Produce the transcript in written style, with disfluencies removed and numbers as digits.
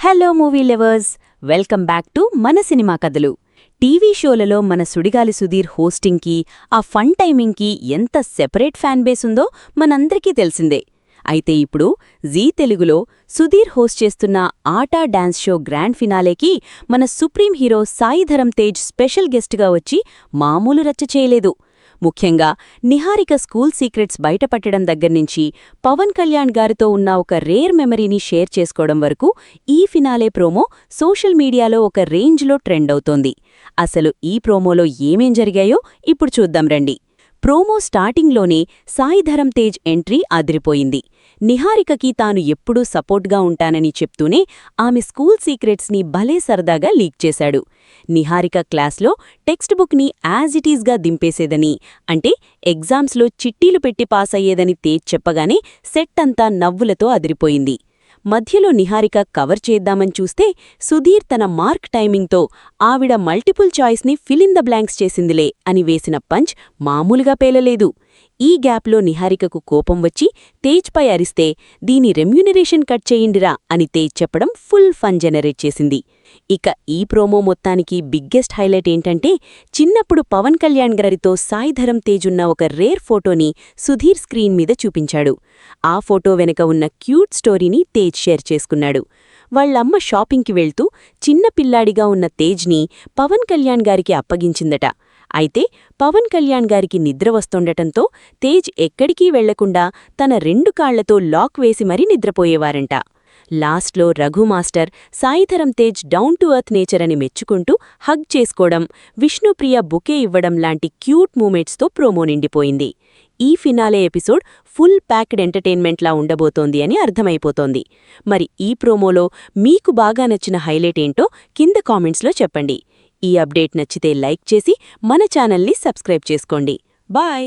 Hello movie lovers, welcome back to మన cinema కథలు. TV షోలలో మన సుడిగాలి సుధీర్ హోస్టింగ్కి, ఆ ఫన్ టైమింగ్కి ఎంత సెపరేట్ ఫ్యాన్ బేస్ ఉందో మనందరికీ తెలిసిందే. అయితే ఇప్పుడు జీ తెలుగులో సుధీర్ హోస్ట్ చేస్తున్న ఆటా డాన్స్ షో గ్రాండ్ ఫినాలేకి మన supreme hero Sai Dharam Tej special గెస్ట్గా వచ్చి మామూలు రచ్చ చేయలేదు. ముఖ్యంగా నిహారిక స్కూల్ సీక్రెట్స్ బయటపట్టడం దగ్గర్నుంచి పవన్ కళ్యాణ్ గారితో ఉన్న ఒక రేర్ మెమరీని షేర్ చేసుకోవడం వరకు ఈ ఫినాలే ప్రోమో సోషల్ మీడియాలో ఒక రేంజ్లో ట్రెండ్ అవుతోంది. అసలు ఈ ప్రోమోలో ఏమేం జరిగాయో ఇప్పుడు చూద్దాం రండి. ప్రోమో స్టార్టింగ్లోనే సాయి ధరమ్ తేజ్ ఎంట్రీ అదిరిపోయింది. నిహారికకి తాను ఎప్పుడూ సపోర్ట్గా ఉంటానని చెప్తూనే ఆమె స్కూల్ సీక్రెట్స్ని భలే సరదాగా లీక్ చేశాడు. నిహారిక క్లాస్లో టెక్స్ట్ బుక్ని యాజ్ ఇట్ ఈజ్గా దింపేసేదని, అంటే ఎగ్జామ్స్లో చిట్టీలు పెట్టి పాస్ అయ్యేదని తేజ్ చెప్పగానే సెట్ అంతా నవ్వులతో అదిరిపోయింది. మధ్యలో నిహారిక కవర్ చేద్దామని చూస్తే సుధీర్ తన మార్క్ టైమింగ్తో ఆవిడ మల్టిపుల్ చాయిస్ని ఫిల్ ఇన్ ద బ్లాంక్స్ చేసిందిలే అని వేసిన పంచ్ మామూలుగా పేలలేదు. ఈ గ్యాప్లో నిహారికకు కోపం వచ్చి తేజ్పై అరిస్తే దీని రెమ్యూనరేషన్ కట్ చేయిండిరా అని తేజ్ చెప్పడం ఫుల్ ఫన్ జనరేట్ చేసింది. ఇక ఈ ప్రోమో మొత్తానికి బిగ్గెస్ట్ హైలైట్ ఏంటంటే, చిన్నప్పుడు పవన్ కళ్యాణ్ గారితో సాయి ధరమ్ తేజ్ ఉన్న ఒక రేర్ ఫోటోని సుధీర్ స్క్రీన్ మీద చూపించాడు. ఆ ఫోటో వెనక ఉన్న క్యూట్ స్టోరీని తేజ్ షేర్ చేసుకున్నాడు. వాళ్లమ్మ షాపింగ్కి వెళ్తూ చిన్న పిల్లాడిగా ఉన్న తేజ్ని పవన్ కళ్యాణ్ గారికి అప్పగించిందట. అయితే పవన్ కళ్యాణ్ గారికి నిద్ర వస్తుండటంతో తేజ్ ఎక్కడికీ వెళ్లకుండా తన 2 కాళ్లతో లాక్ వేసి మరీ నిద్రపోయేవారంట. లాస్ట్లో Raghu master Sai Dharam Tej down to earth nature అని మెచ్చుకుంటూ హగ్ చేసుకోవడం, విష్ణుప్రియ బుకే ఇవ్వడం లాంటి క్యూట్ మూమెంట్స్తో ప్రోమో నిండిపోయింది. ఈ ఫినాలే ఎపిసోడ్ ఫుల్ ప్యాక్డ్ ఎంటర్టైన్మెంట్లా ఉండబోతోంది అని అర్థమైపోతోంది. మరి ఈ ప్రోమోలో మీకు బాగా నచ్చిన హైలైట్ ఏంటో కింద కామెంట్స్లో చెప్పండి. ఈ అప్డేట్ నచ్చితే లైక్ చేసి మన ఛానల్ని సబ్స్క్రైబ్ చేసుకోండి. బాయ్.